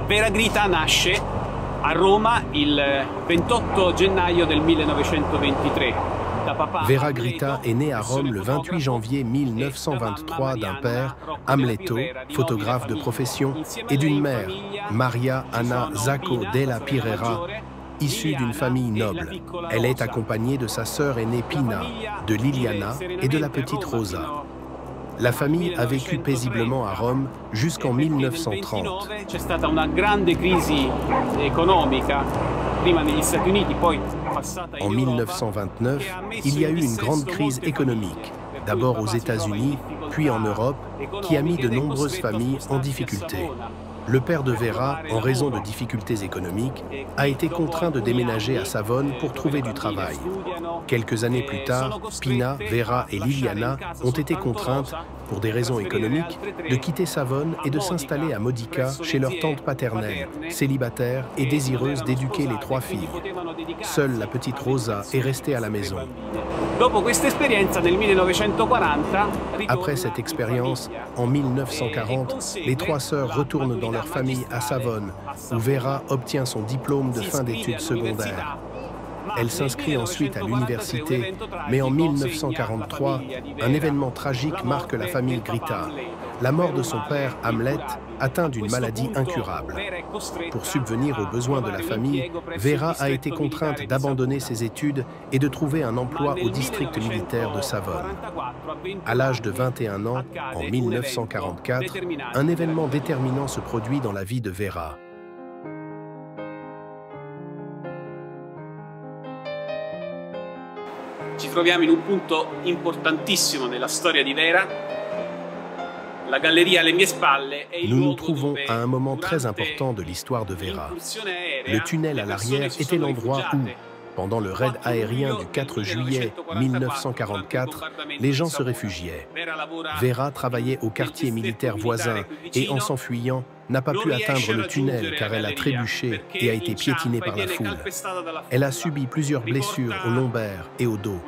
Vera Grita est née à Rome le 28 janvier 1923 d'un père, Amleto, photographe de profession, et d'une mère, Maria Anna Zacco della Pirera, issue d'une famille noble. Elle est accompagnée de sa sœur aînée Pina, de Liliana et de la petite Rosa. La famille a vécu paisiblement à Rome jusqu'en 1930. En 1929, il y a eu une grande crise économique, d'abord aux États-Unis, puis en Europe, qui a mis de nombreuses familles en difficulté. Le père de Vera, en raison de difficultés économiques, a été contraint de déménager à Savone pour trouver du travail. Quelques années plus tard, Pina, Vera et Liliana ont été contraintes, pour des raisons économiques, de quitter Savone et de s'installer à Modica chez leur tante paternelle, célibataire et désireuse d'éduquer les 3 filles. Seule la petite Rosa est restée à la maison. Après cette expérience, en 1940, les 3 sœurs retournent dans leur famille à Savone, où Vera obtient son diplôme de fin d'études secondaires. Elle s'inscrit ensuite à l'université, mais en 1943, un événement tragique marque la famille Grita. La mort de son père, Hamlet, atteint d'une maladie incurable. Pour subvenir aux besoins de la famille, Vera a été contrainte d'abandonner ses études et de trouver un emploi au district militaire de Savone. À l'âge de 21 ans, en 1944, un événement déterminant se produit dans la vie de Vera. Ci troviamo in un punto importantissimo nella storia di Vera. La galleria alle mie spalle è il Nous nous luogo trouvons dove, à un moment très durante important de l'histoire de Vera. l'incursione aerea, Le tunnel à le l'arrière persone si était sono l'endroit où, rifugiate. pendant le raid aérien du 4 juillet 1944, les gens se réfugiaient. Vera travaillait au quartier militaire voisin et, en s'enfuyant, n'a pas pu atteindre le tunnel car elle a trébuché et a été piétinée par la foule. Elle a subi plusieurs blessures au lombaire et au dos.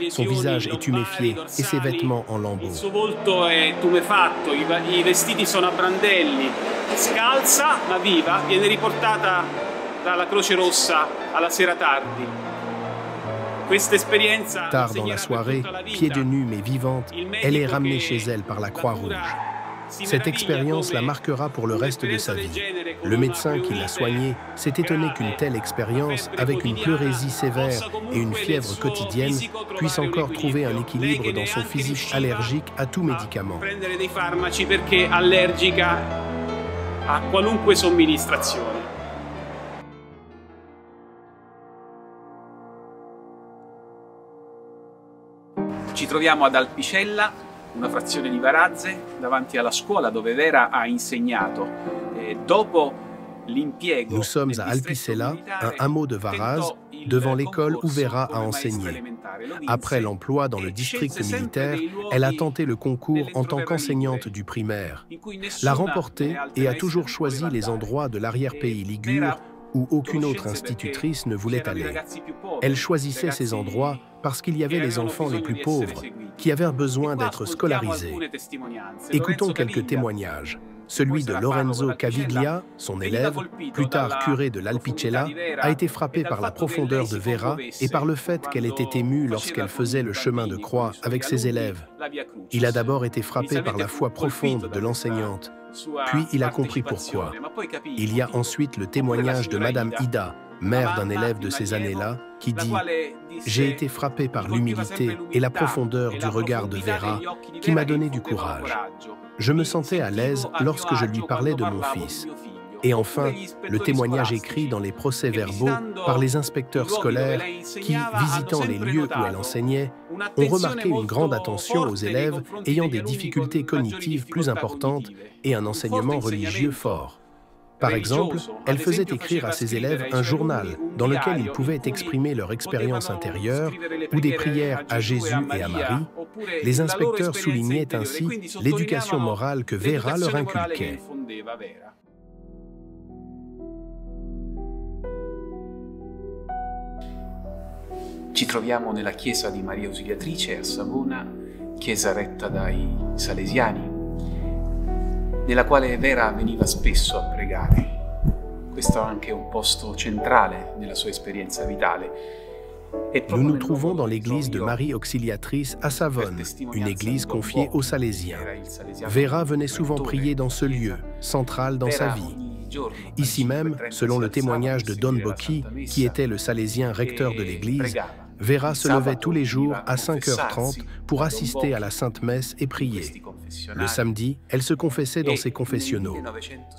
Son visage est tuméfié et ses vêtements en Il lambeaux. suo volto è tumefatto, i vestiti sono a brandelli. Scalza ma viva, viene riportata dalla Croce Rossa alla sera tardi. Questa esperienza Tard dans la soirée, pieds nus mais vivante, elle est ramenée chez elle par la Croix-Rouge. Cette expérience la marquera pour le reste de sa vie. Le médecin qui l'a soignée s'est étonné qu'une telle expérience, avec une pleurésie sévère et une fièvre quotidienne, puisse encore trouver un équilibre dans son physique allergique à tout médicament. Prendere dei farmaci perché allergica a qualunque somministrazione. Ci troviamo ad Alpicella, una frazione di Varazze, davanti alla scuola dove Vera ha insegnato. Dopo l'impiego Nous sommes à nel distretto Alpicella, un militare, hameau de Varaz, tentò il devant l'école où concorso Vera a come maestra enseigné. elementare. Lo vinse Après l'emploi dans le e district scelse sempre militaire, dei luoghi elle a tenté le concours en tant nell'entroterra qu'enseignante ligure, du primaire. in cui L'a nessuna remporté delle altre et a maestre toujours ne choisi poteva les andare. endroits de l'arrière-pays Vera ligure où aucune lo autre scelse perché institutrice ne voulait c'erano i aller. ragazzi più poveri, Elle choisissait ragazzi ces endroits parce qu'il y avait che les avevano enfants les bisogno plus di essere pauvres seguiti. qui avaient besoin E qua d'être ascoltiamo scolarisés. alcune testimonianze. Écoutons Lorenzo quelques Caviglia, témoignages. poi Celui de sarà Lorenzo parroco d'Alpicella, Caviglia, son veniva élève, colpito plus tard dalla curé de profondità l'Alpicella, di Vera a été e frappé dal par la fatto che profondeur lei de si Vera commuovesse et par le fait qu'elle quando était émue faceva lorsqu'elle con faisait i le chemin de bambini, croix con i suoi avec ses alunni, élèves. la Via Crucis. Il a d'abord été frappé par la Inizialmente foi fu colpito profonde da de questa l'enseignante, sua puis il a compris pourquoi. partecipazione, ma poi capì il Il y a motivo. ensuite le Oppure la témoignage de signora Madame Ida, mère d'un élève de ces années-là, qui la dit quale disse, « J'ai été frappé par "Mi colpiva l'humilité sempre et la l'umiltà profondeur e du la regard de profondità Vera degli occhi di qui Vera m'a che donné du infondevano courage. coraggio. Je me Mi sentais à sentivo l'aise a mio lorsque je lui agio parlais quando de mon parlavo fils. di mio figlio." Et Oppure enfin, gli le ispettori témoignage scolastici écrit dans les che procès-verbaux visitando par les inspecteurs i luoghi dove scolaires lei qui, insegnava, visitant hanno les sempre lieux où elle notato enseignait, ont un'attenzione remarqué une grande molto attention aux forte nei élèves confronti ayant degli des alunni difficultés con maggiori cognitives plus difficoltà importantes cognitive. et un Un forte enseignement religieux insegnamento fort. Par exemple, religioso. elle Ad faisait esempio, écrire à faceva ses scrivere élèves ai un suoi journal alunni un dans lequel ils diario pouvaient in cui exprimer leur expérience potevano intérieure scrivere le ou des preghiere prières a à Gesù Jésus e et à Maria, Marie. oppure Les la loro inspecteurs esperienza soulignaient interiore, ainsi quindi l'éducation sottolineavano morale que Vera leur l'educazione morale che inculquait. infondeva Vera. Ci troviamo nella chiesa di Maria Ausiliatrice a Savona, chiesa retta dai Salesiani, nella quale Vera veniva spesso a pregare. questo è anche un posto centrale nella sua esperienza vitale. Nous nous trouvons dans l'église de Marie Auxiliatrice à Savone, une église confiée aux Salésiens. Vera venait souvent prier dans ce lieu, central dans sa vie. Ici même, selon le témoignage de Don Bocchi, qui était le Salésien recteur de l'église, Vera se levait tous les jours à 5h30 pour assister à la Sainte Messe et prier. Le samedi, elle se confessait dans ses confessionnaux.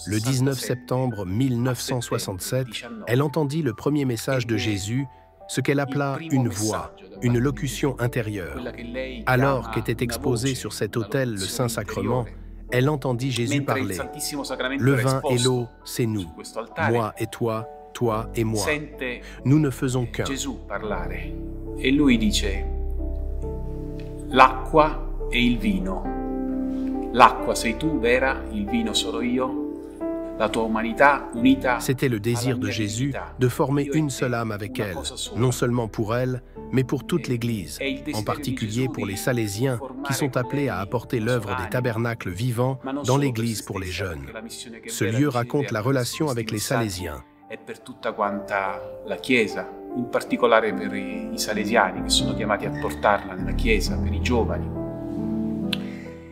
Le 19 septembre 1967, elle entendit le premier message de Jésus, ce qu'elle appela une voix, une locution intérieure. Alors qu'était exposé sur cet autel le Saint-Sacrement, elle entendit Jésus parler. Le vin et l'eau, c'est nous, moi et toi, toi et moi. Nous ne faisons qu'un. E lui dice: l'acqua e il vino. L'acqua sei tu, Vera, il vino sono io. La tua umanità unita. C'était le désir de Jésus de former une seule âme avec elle, non seulement pour elle, mais pour toute l'Église, en particulier pour les Salésiens qui sont appelés à apporter l'œuvre des tabernacles vivants dans l'Église pour les jeunes. Ce lieu raconte la relation avec les Salésiens. E per tutta quanta la Chiesa, in particolare per i Salesiani che sono chiamati a portarla nella Chiesa, per i giovani.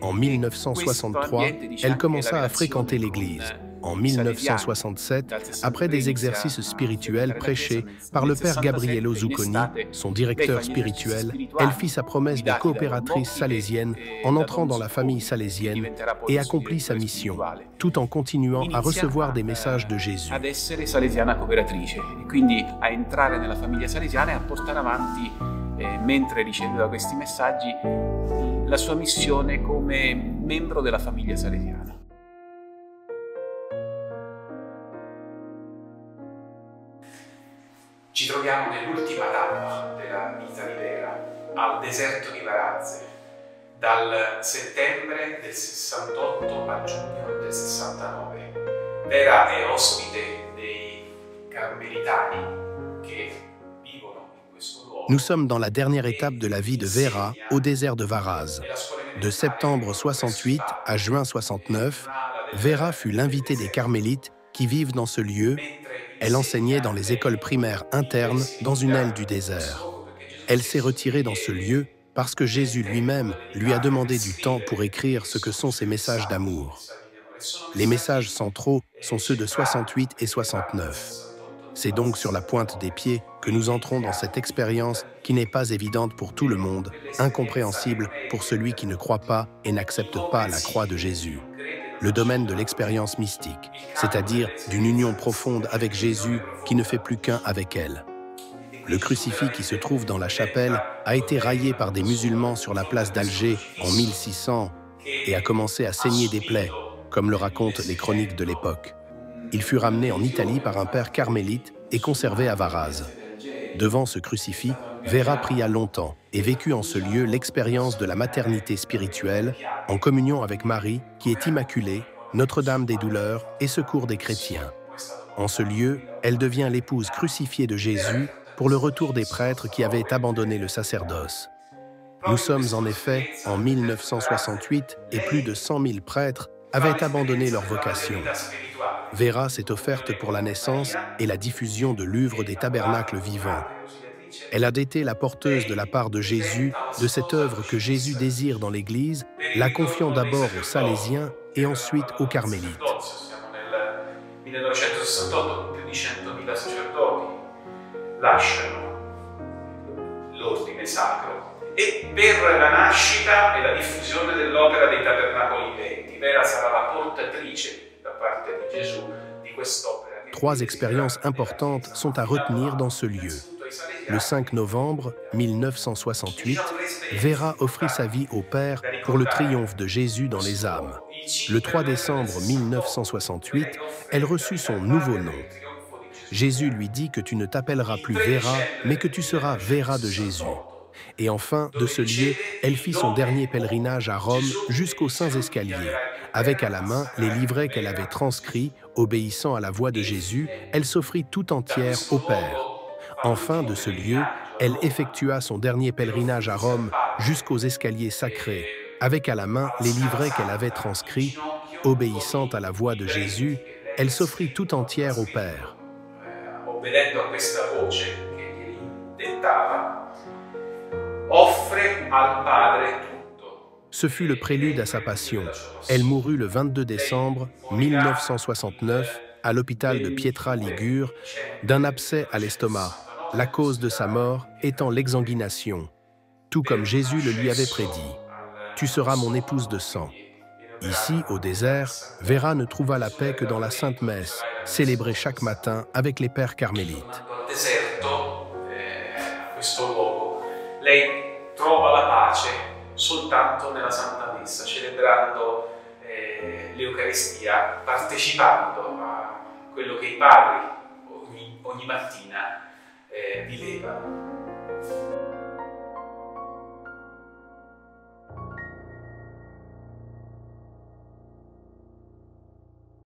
En 1963, elle commença à fréquenter l'Église. En 1967, après des exercices spirituels prêchés par le père Gabriello Zucconi, son directeur spirituel, elle fit sa promesse de coopératrice salésienne en entrant dans la famille salésienne et accomplit sa mission, tout en continuant à recevoir des messages de Jésus. Ad essere salesiana cooperatrice, e quindi a entrare nella famiglia salesiana e a portare avanti, mentre riceveva questi messaggi, la sua missione come membro della famiglia salesiana. Ci troviamo nell'ultima tappa della vita di Vera, al deserto di Varazze, dal settembre del 68 a giugno del 69. Vera è ospite dei carmelitani che vivono in questo luogo. Nous sommes dans la dernière étape de la vie de Vera au désert de Varazze. De septembre 68 à juin 69, Vera fut l'invitée des carmélites qui vivent dans ce lieu. Elle enseignait dans les écoles primaires internes dans une aile du désert. Elle s'est retirée dans ce lieu parce que Jésus lui-même lui a demandé du temps pour écrire ce que sont ses messages d'amour. Les messages centraux sont ceux de 68 et 69. C'est donc sur la pointe des pieds que nous entrons dans cette expérience qui n'est pas évidente pour tout le monde, incompréhensible pour celui qui ne croit pas et n'accepte pas la croix de Jésus. Le domaine de l'expérience mystique, c'est-à-dire d'une union profonde avec Jésus qui ne fait plus qu'un avec elle. Le crucifix qui se trouve dans la chapelle a été raillé par des musulmans sur la place d'Alger en 1600 et a commencé à saigner des plaies, comme le racontent les chroniques de l'époque. Il fut ramené en Italie par un père carmélite et conservé à Varazze. Devant ce crucifix, Vera pria longtemps et vécut en ce lieu l'expérience de la maternité spirituelle, en communion avec Marie, qui est immaculée, Notre-Dame des douleurs et secours des chrétiens. En ce lieu, elle devient l'épouse crucifiée de Jésus pour le retour des prêtres qui avaient abandonné le sacerdoce. Nous sommes en effet en 1968 et plus de 100 000 prêtres avaient abandonné leur vocation. Vera s'est offerte pour la naissance et la diffusion de l'œuvre des tabernacles vivants. Elle a été la porteuse de la part de Jésus de cette œuvre que Jésus désire dans l'Église, la confiant d'abord aux Salésiens et ensuite aux Carmélites. 1968 più di 100.000 sacerdoti lasciano l'ordine sacro e per la nascita e la diffusione dell'opera dei tabernacoli viventi. Vera sarà la portatrice da parte di Gesù di quest'opera. Trois expériences importantes sont à retenir dans ce lieu. Le 5 novembre 1968, Vera offrit sa vie au Père pour le triomphe de Jésus dans les âmes. Le 3 décembre 1968, elle reçut son nouveau nom. Jésus lui dit que tu ne t'appelleras plus Vera, mais que tu seras Vera de Jésus. Et enfin, de ce lieu, elle fit son dernier pèlerinage à Rome jusqu'aux Saints Escaliers. Avec à la main les livrets qu'elle avait transcrits, obéissant à la voix de Jésus, elle s'offrit tout entière au Père. Enfin, de ce lieu, elle effectua son dernier pèlerinage à Rome jusqu'aux escaliers sacrés, avec à la main les livrets qu'elle avait transcrits, obéissant à la voix de Jésus, Elle s'offrit tout entière au Père. Obbedendo a questa voce che gli dettava, offre al Padre tutto. Ce fut le prélude à sa passion. Elle mourut le 22 décembre 1969 à l'hôpital de Pietra Ligure d'un abcès à l'estomac, la cause de sa mort étant l'exsanguination, tout comme Jésus le lui avait prédit. « Tu seras mon épouse de sang ». Ici, au désert, Vera ne trouva la paix que dans la Sainte Messe, célébrée chaque matin avec les pères carmélites. Lei trova la pace soltanto nella Santa Messa, celebrando l'Eucaristia, partecipando a quello che i padri ogni mattina vivevano.